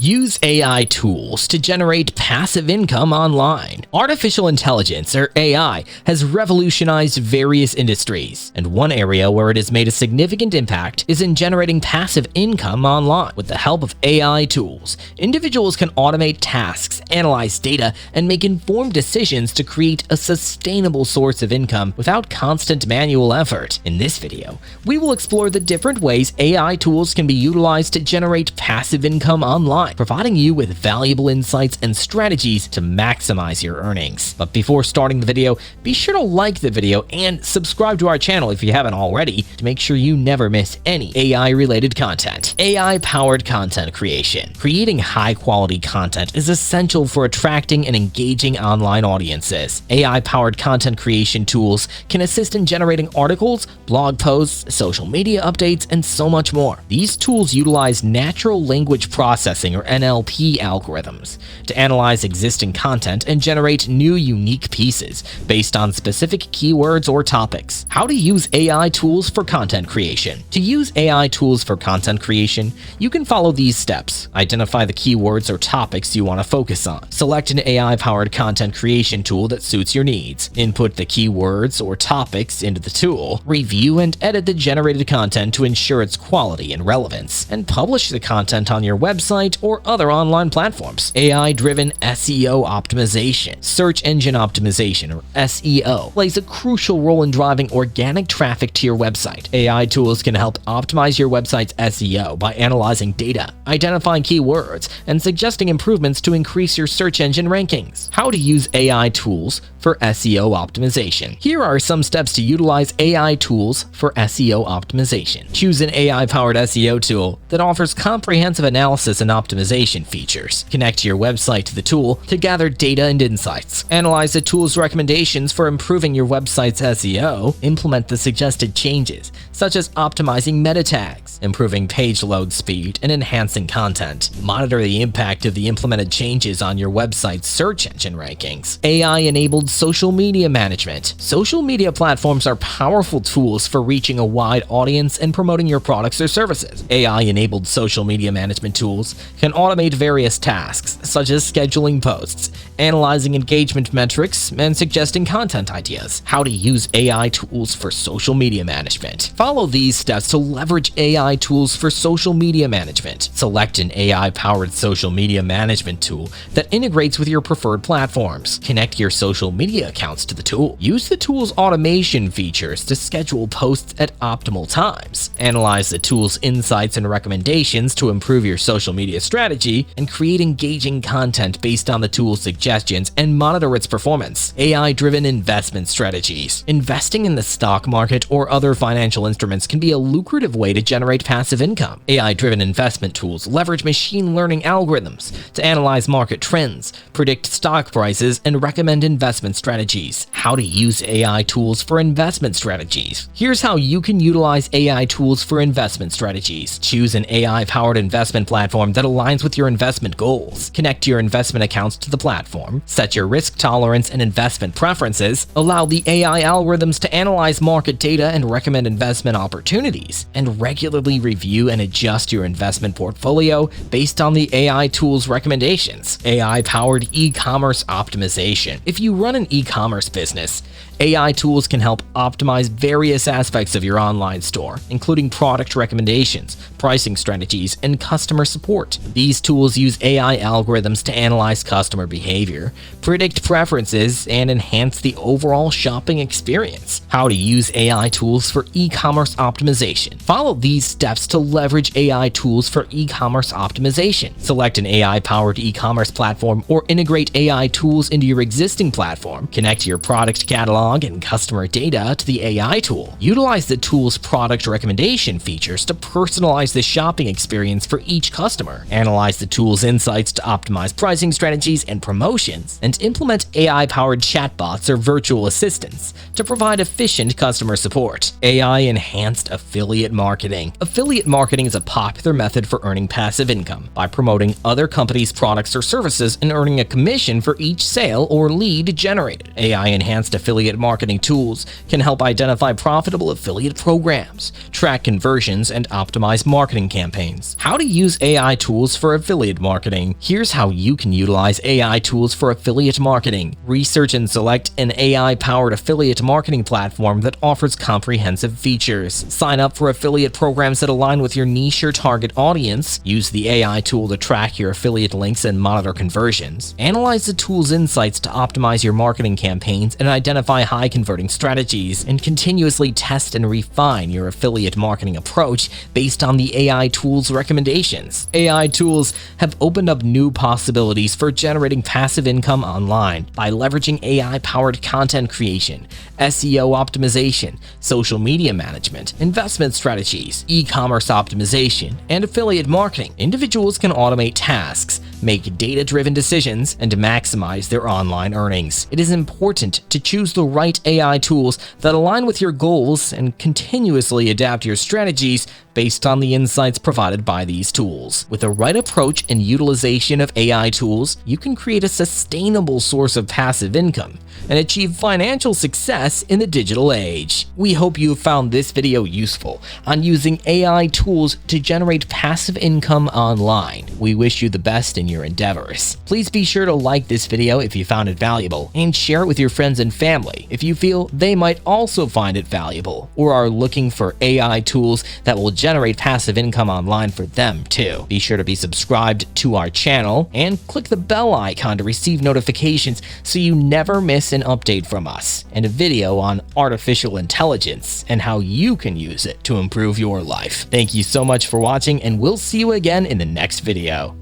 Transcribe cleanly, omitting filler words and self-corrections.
Use AI tools to generate passive income online. Artificial intelligence, or AI, has revolutionized various industries, and one area where it has made a significant impact is in generating passive income online. With the help of AI tools, individuals can automate tasks, analyze data, and make informed decisions to create a sustainable source of income without constant manual effort. In this video, we will explore the different ways AI tools can be utilized to generate passive income online, providing you with valuable insights and strategies to maximize your earnings. But before starting the video, be sure to like the video and subscribe to our channel if you haven't already to make sure you never miss any AI-related content. AI-powered content creation. Creating high-quality content is essential for attracting and engaging online audiences. AI-powered content creation tools can assist in generating articles, blog posts, social media updates, and so much more. These tools utilize natural language processing, or NLP, algorithms to analyze existing content and generate new unique pieces based on specific keywords or topics. How to use AI tools for content creation. To use AI tools for content creation, you can follow these steps. Identify the keywords or topics you want to focus on. Select an AI-powered content creation tool that suits your needs. Input the keywords or topics into the tool. Review and edit the generated content to ensure its quality and relevance, and publish the content on your website or other online platforms. AI-driven SEO optimization. Search engine optimization, or SEO, plays a crucial role in driving organic traffic to your website. AI tools can help optimize your website's SEO by analyzing data, identifying keywords, and suggesting improvements to increase your search engine rankings. How to use AI tools for SEO optimization. Here are some steps to utilize AI tools for SEO optimization. Choose an AI-powered SEO tool that offers comprehensive analysis and optimization features. Connect your website to the tool to gather data and insights. Analyze the tool's recommendations for improving your website's SEO. Implement the suggested changes, such as optimizing meta tags, improving page load speed, and enhancing content. Monitor the impact of the implemented changes on your website's search engine rankings. AI-enabled social media management. Social media platforms are powerful tools for reaching a wide audience and promoting your products or services. AI-enabled social media management tools can automate various tasks, such as scheduling posts, analyzing engagement metrics, and suggesting content ideas. How to use AI tools for social media management. Follow these steps to leverage AI tools for social media management. Select an AI-powered social media management tool that integrates with your preferred platforms. Connect your social media accounts to the tool. Use the tool's automation features to schedule posts at optimal times. Analyze the tool's insights and recommendations to improve your social media strategy, and create engaging content based on the tool's suggestions and monitor its performance. AI-driven investment strategies. Investing in the stock market or other financial instruments can be a lucrative way to generate passive income. AI-driven investment tools leverage machine learning algorithms to analyze market trends, predict stock prices, and recommend investment strategies. How to use AI tools for investment strategies. Here's how you can utilize AI tools for investment strategies. Choose an AI-powered investment platform that aligns with your investment goals. Connect your investment accounts to the platform. Set your risk tolerance and investment preferences. Allow the AI algorithms to analyze market data and recommend investment opportunities. And regularly review and adjust your investment portfolio based on the AI tool's recommendations. AI-powered e-commerce optimization. If you run an e-commerce business, AI tools can help optimize various aspects of your online store, including product recommendations, pricing strategies, and customer support. These tools use AI algorithms to analyze customer behavior, predict preferences, and enhance the overall shopping experience. How to use AI tools for e-commerce optimization. Follow these steps to leverage AI tools for e-commerce optimization. Select an AI-powered e-commerce platform or integrate AI tools into your existing platform. Connect your product catalog and customer data to the AI tool. Utilize the tool's product recommendation features to personalize the shopping experience for each customer. Analyze the tool's insights to optimize pricing strategies and promotions, and implement AI-powered chatbots or virtual assistants to provide efficient customer support. AI-enhanced affiliate marketing. Affiliate marketing is a popular method for earning passive income by promoting other companies' products or services and earning a commission for each sale or lead generated. AI-enhanced affiliate affiliate marketing tools can help identify profitable affiliate programs, track conversions, and optimize marketing campaigns. How to use AI tools for affiliate marketing. Here's how you can utilize AI tools for affiliate marketing. Research and select an AI-powered affiliate marketing platform that offers comprehensive features. Sign up for affiliate programs that align with your niche or target audience. Use the AI tool to track your affiliate links and monitor conversions. Analyze the tool's insights to optimize your marketing campaigns and identify high-converting strategies, and continuously test and refine your affiliate marketing approach based on the AI tool's recommendations. AI tools have opened up new possibilities for generating passive income online by leveraging AI-powered content creation, SEO optimization, social media management, investment strategies, e-commerce optimization, and affiliate marketing. Individuals can automate tasks, make data-driven decisions, and maximize their online earnings. It is important to choose the right AI tools that align with your goals and continuously adapt your strategies based on the insights provided by these tools. With the right approach and utilization of AI tools, you can create a sustainable source of passive income and achieve financial success in the digital age. We hope you found this video useful on using AI tools to generate passive income online. We wish you the best in your endeavors. Please be sure to like this video if you found it valuable, and share it with your friends and family if you feel they might also find it valuable or are looking for AI tools that will generate passive income online for them too. Be sure to be subscribed to our channel and click the bell icon to receive notifications so you never miss an update from us and a video on artificial intelligence and how you can use it to improve your life. Thank you so much for watching, and we'll see you again in the next video.